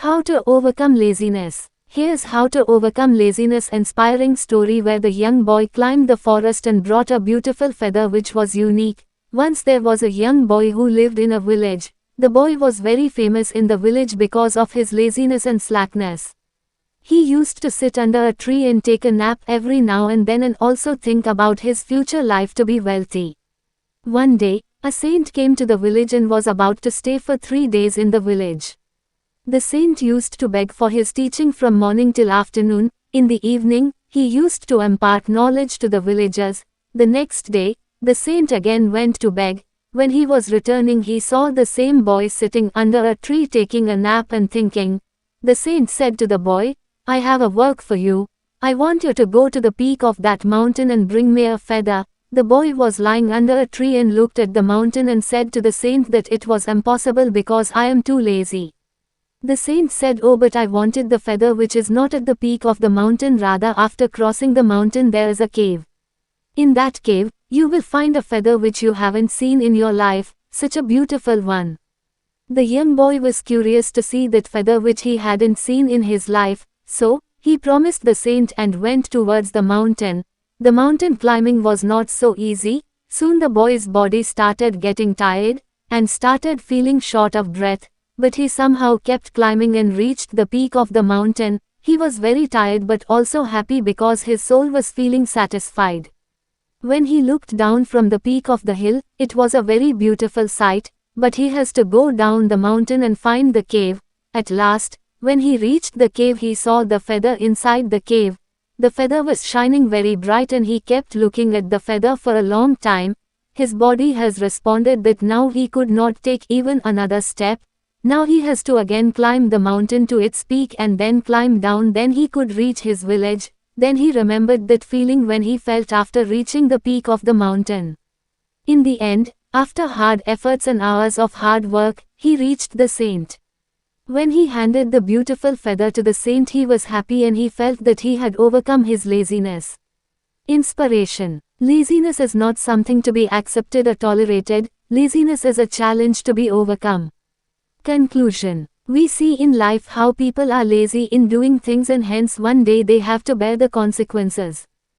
How to overcome laziness. Here's how to overcome laziness inspiring story where the young boy climbed the forest and brought a beautiful feather which was unique. Once there was a young boy who lived in a village. The boy was very famous in the village because of his laziness and slackness. He used to sit under a tree and take a nap every now and then and also think about his future life to be wealthy. One day, a saint came to the village and was about to stay for 3 days in the village. The saint used to beg for his teaching from morning till afternoon. In the evening, he used to impart knowledge to the villagers. The next day, the saint again went to beg. When he was returning, he saw the same boy sitting under a tree taking a nap and thinking. The saint said to the boy, "I have a work for you. I want you to go to the peak of that mountain and bring me a feather." The boy was lying under a tree and looked at the mountain and said to the saint that it was impossible because I am too lazy. The saint said, "Oh, but I wanted the feather which is not at the peak of the mountain, rather after crossing the mountain there is a cave. In that cave, you will find a feather which you haven't seen in your life, such a beautiful one." The young boy was curious to see that feather which he hadn't seen in his life, so he promised the saint and went towards the mountain. The mountain climbing was not so easy. Soon the boy's body started getting tired, and started feeling short of breath. But he somehow kept climbing and reached the peak of the mountain. He was very tired but also happy because his soul was feeling satisfied. When he looked down from the peak of the hill, it was a very beautiful sight, but he has to go down the mountain and find the cave. At last, when he reached the cave, he saw the feather inside the cave. The feather was shining very bright and he kept looking at the feather for a long time. His body has responded that now he could not take even another step. Now he has to again climb the mountain to its peak and then climb down, then he could reach his village. Then he remembered that feeling when he felt after reaching the peak of the mountain. In the end, after hard efforts and hours of hard work, he reached the saint. When he handed the beautiful feather to the saint, he was happy and he felt that he had overcome his laziness. Inspiration. Laziness is not something to be accepted or tolerated. Laziness is a challenge to be overcome. Conclusion. We see in life how people are lazy in doing things and hence one day they have to bear the consequences.